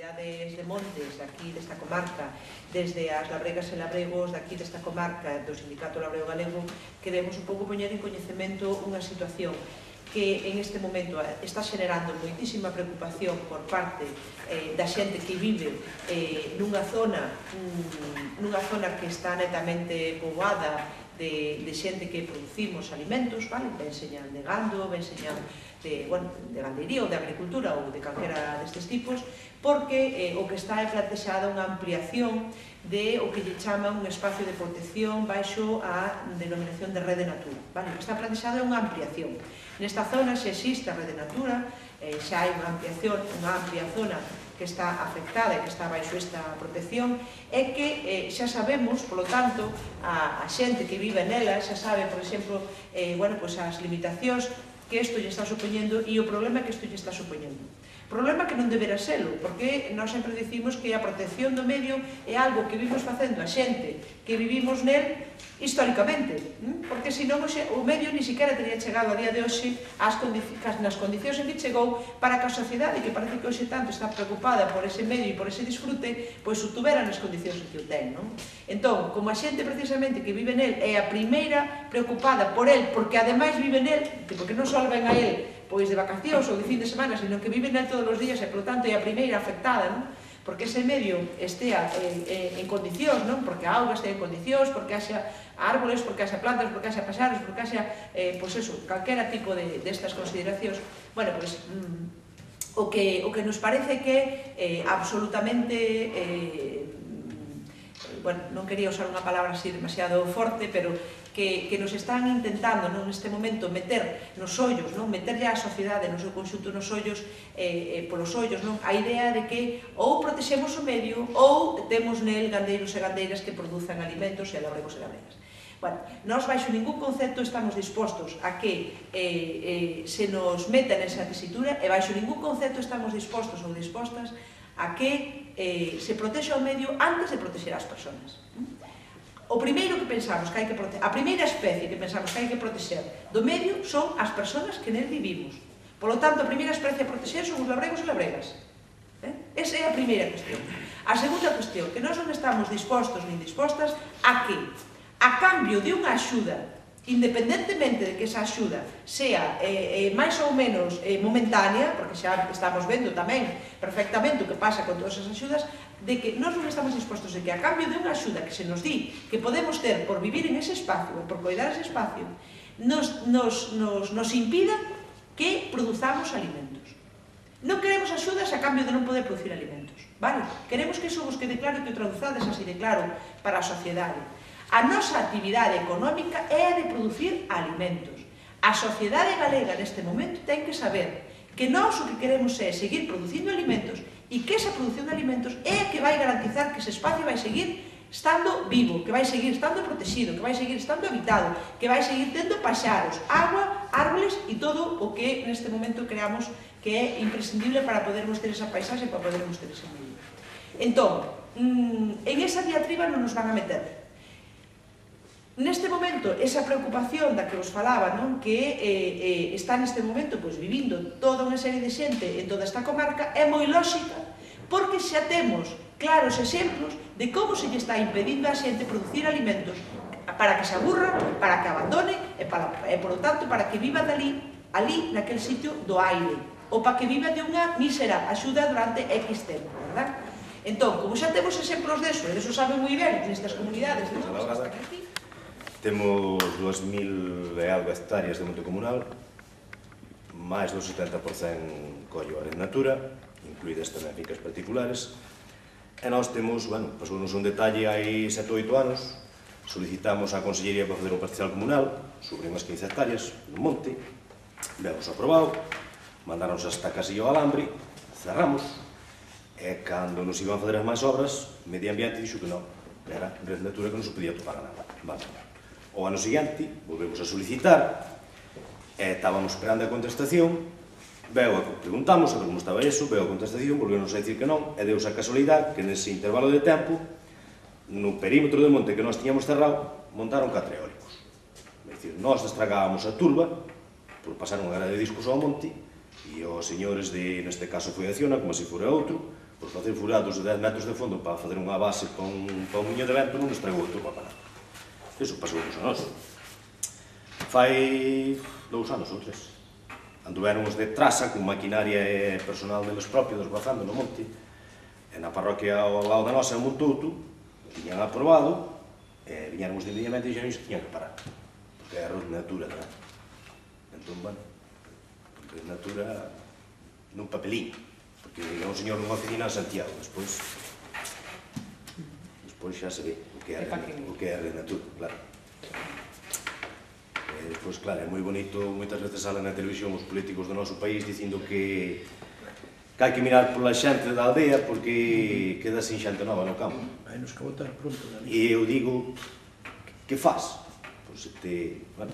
comunidades de montes aquí desta comarca, desde as labregas e labregos daqui desta comarca do Sindicato Labrego Galego, queremos un pouco poñer en coñecemento unha situación que en este momento está xerando moitísima preocupación por parte da xente que vive nunha zona que está netamente poboada de xente que producimos alimentos, ben señan de gando, ben señan de gandeiría ou de agricultura ou de calquera destes tipos, porque o que está é plantexada unha ampliación de o que lle chama un espacio de protección baixo a denominación de Rede Natura. O que está plantexada é unha ampliación. Nesta zona xa existe a Rede Natura, xa hai unha amplia zona que está afectada e que está baixo esta protección, e que xa sabemos, polo tanto, a xente que vive nela xa sabe, por exemplo, as limitacións que isto lle está supoñendo e o problema que isto lle está supoñendo. Problema que non debera selo, porque nós sempre dicimos que a protección do medio é algo que vimos facendo a xente que vivimos nel históricamente, porque senón o medio ni siquiera teria chegado a día de hoxe nas condicións en que chegou para que a sociedade, que parece que hoxe tanto está preocupada por ese medio e por ese disfrute, pois o tuvera nas condicións en que o ten, non? Entón, como a xente precisamente que vive nel é a primeira preocupada por el, porque ademais vive nel, porque non só ven a el pois de vacacións ou de fin de semana, sino que vive nel todos os días e, por tanto, é a primeira afectada, non? Porque ese medio estea en condicións, non? Porque a auga estea en condicións, porque haxa árboles, porque haxa plantas, porque haxa paxaros, porque haxa, pois eso, calquera tipo destas consideracións. Bueno, pois, o que nos parece que absolutamente, non quería usar unha palabra así demasiado forte, pero que nos están intentando neste momento meter nos ollos, meterlle á sociedade no seu conxunto nos ollos, polos ollos, a idea de que ou protexemos o medio ou temos nel gandeiros e gandeiras que produzan alimentos e labregos e labregas. Nós baixo ningún concepto estamos dispostos a que se nos meta nesa tesitura e baixo ningún concepto estamos dispostos ou dispostas a que se protexa o medio antes de protexer as persoas. O primeiro que pensamos que hai que proteger, a primeira especie que pensamos que hai que proteger do medio son as persoas que nel vivimos. Por lo tanto, a primeira especie a proteger son os labregos e labregas. Esa é a primeira cuestión. A segunda cuestión, que nós non estamos dispostos nin dispostas a que, a cambio de unha axuda, independentemente de que esa axuda sea máis ou menos momentánea, porque xa estamos vendo tamén perfectamente o que pasa con todas as axudas, de que nós non estamos dispostos de que a cambio de unha axuda que se nos di que podemos ter por vivir en ese espacio e por coidar ese espacio nos impida que produzamos alimentos. Non queremos axudas a cambio de non poder producir alimentos, vale? Queremos que iso vos quede claro e que o traduzades así de claro para a sociedade. A nosa actividade económica é a de producir alimentos. A sociedade galega neste momento ten que saber que nós o que queremos é seguir producindo alimentos e que esa produción de alimentos é a que vai garantizar que ese espacio vai seguir estando vivo, que vai seguir estando protegido, que vai seguir estando habitado, que vai seguir tendo paxaros, agua, árboles e todo o que neste momento creamos que é imprescindible para podermos ter esa paisaxe e para podermos ter ese medio. Entón, en esa diatriba non nos van a meter. Neste momento, esa preocupación da que vos falaba, que está neste momento vivindo toda unha serie de xente en toda esta comarca, é moi lóxica, porque xa temos claros exemplos de como se lle está impedindo a xente producir alimentos para que se aburra, para que abandone e, por lo tanto, para que viva ali, naquele sitio do aire, ou para que viva de unha mísera axuda durante X tempo, verdad? Entón, como xa temos exemplos deso, e deso saben moi ben nestas comunidades, hasta aquí, temos 2000 e algo hectáreas de monte comunal, máis do 70% collo a Rede Natura, incluídas tamén fincas particulares, e nós temos, pasounos un detalle hai 7 ou 8 anos, solicitamos á Consellería para fazer un parcial comunal sobre unhas 15 hectáreas no monte, vemos aprobado, mandaronse hasta Casillo ao Alambre, cerramos, e cando nos iban a fazer as máis obras, Medio Ambiente dixo que non, que era Rede Natura que non se podía topar a nada. O ano seguinte, volvemos a solicitar, e estábamos esperando a contestación, preguntamos a ver como estaba iso, veo a contestación, volvemos a dicir que non, e deus a casualidade que nese intervalo de tempo, no perímetro do monte que nós tiñamos cerrado, montaron 4 eólicos. É dicir, nós destragábamos a turba, por pasar unha gara de discos ao monte, e os señores de, neste caso foi a Acciona, como se fora outro, por facer furados de 10 metros de fondo para facer unha base para un miño de vento non nos traigo a turma para nada. Iso pasou a nós. Fai 2 anos ou 3. Anduveron os de Trasa con maquinaria e personal deles propios desbrozando no monte, e na parroquia ao lado da nosa, en Montouto, tiñan aprobado, e viñeron os de inmediatamente e dixeron que tiñan que parar, porque é erro de natura, non é? Entón, bueno, de natura nun papelín, porque é un señor nunha oficina en Santiago, despois xa se ve o que é de natura, claro. Despois, claro, é moi bonito, moitas veces salen na televisión os políticos do noso país dicindo que hai que mirar pola xente da aldea porque queda sin xente nova no campo. Hai nos que votar pronto, Dani. E eu digo, que faz? Pois te, bueno,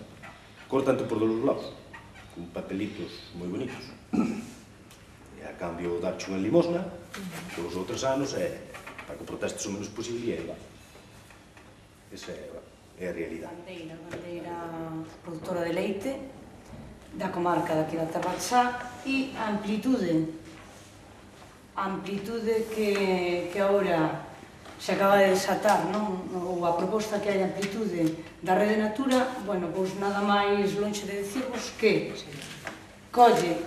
cortan-te por dos lados, con papelitos moi bonitos. E a cambio darche unha limosna, todos os outros anos, para que protestes o menos posible, e esa é a realidade. Bandeira produtora de leite da comarca daqui da Terra Alsá e a amplitude que agora se acaba de desatar, non? Ou a proposta que hai de amplitude da Rede Natura, bueno, pois nada máis lonxe de dicirvos que colle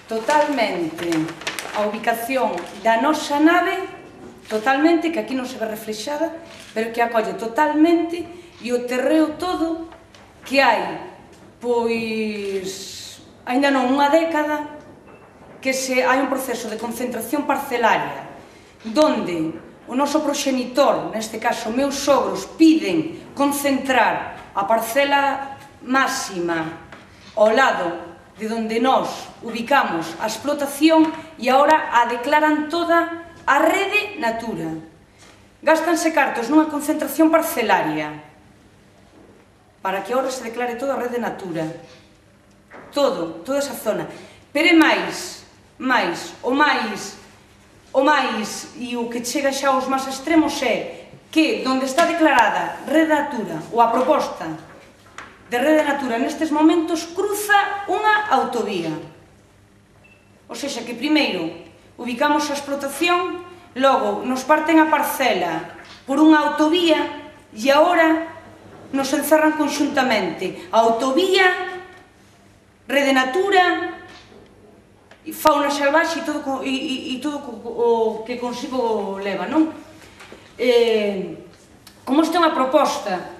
totalmente a ubicación da nosa nave, totalmente, que aquí non se ve reflexada, pero que a colle totalmente e o terreo todo que hai, pois, aínda non unha década, que hai un proceso de concentración parcelaria donde o noso proxenitor, neste caso meus sogros, piden concentrar a parcela máxima ao lado de onde nós ubicamos a explotación e agora a declaran toda a Rede Natura. Gástanse cartos nunha concentración parcelaria para que agora se declare toda a Rede Natura. Toda esa zona. Pero é o máis e o que chega xa aos máis extremos é que onde está declarada Rede Natura ou a proposta de Rede Natura nestes momentos cruza unha autovía. O sexa que primeiro ubicamos a explotación, logo nos parten a parcela por unha autovía e agora nos encerran conxuntamente a autovía, Rede Natura, fauna salvaxe e todo o que consigo leva, non? Como isto é unha proposta,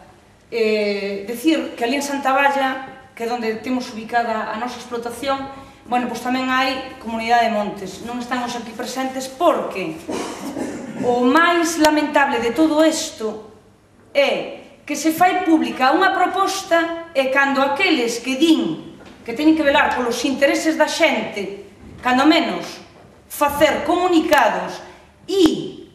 decir que ali en Santa Valla, que é onde temos ubicada a nosa explotación, bueno, pois tamén hai comunidade de montes, non estamos aquí presentes porque o máis lamentable de todo isto é que se fai pública unha proposta e cando aqueles que din que teñen que velar polos intereses da xente, cando menos facer comunicados e,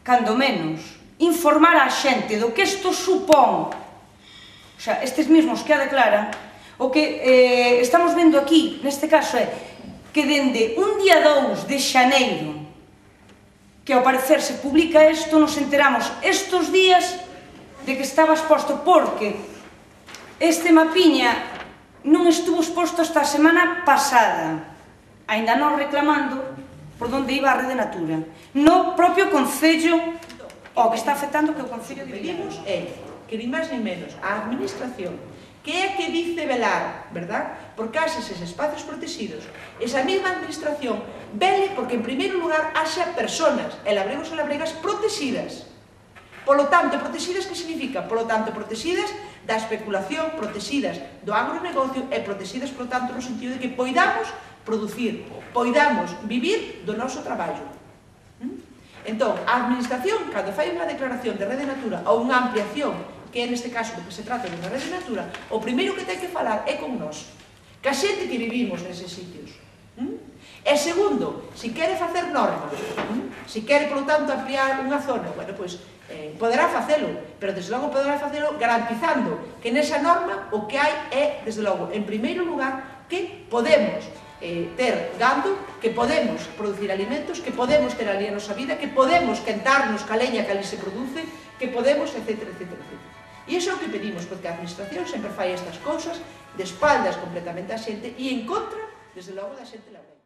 cando menos, informar a xente do que isto supón, o sea, estes mesmos que a declaran, o que estamos vendo aquí, neste caso, é que dende un día 2 de xaneiro, que ao parecer se publica isto, nos enteramos estes días de que estaba exposto, porque este mapiña non estuvo exposto hasta a semana pasada, aínda non reclamando por onde iba a Rede Natura. No propio Concello, o que está afectando que o Concello de Pedimos é que ni máis ni menos a Administración, que é a que dice velar, verdad, por casas e espacios protegidos, esa mesma Administración vele porque en primeiro lugar haxa personas e labregos e labregas protegidas. Polo tanto, protegidas que significa? Polo tanto, protegidas da especulación, protegidas do agronegocio e protegidas, polo tanto, no sentido de que poidamos producir, poidamos vivir do noso traballo. Entón, a Administración, cando fai unha declaración de Rede Natura ou unha ampliación, que é neste caso do que se trata de unha Rede Natura, o primeiro que ten que falar é con nós, que a xente que vivimos neses sitios. E segundo, se quere facer norma, se quere, por lo tanto, ampliar unha zona, bueno, pois, poderá facelo, pero desde logo poderá facelo garantizando que nesa norma o que hai é, desde logo, en primeiro lugar, que podemos ter gando, que podemos producir alimentos, que podemos ter ali a nosa vida, que podemos quentarnos ca leña que ali se produce, que podemos, etc. E iso é o que pedimos, porque a Administración sempre fai estas cousas de espaldas completamente á xente e en contra, desde logo, da xente labrega.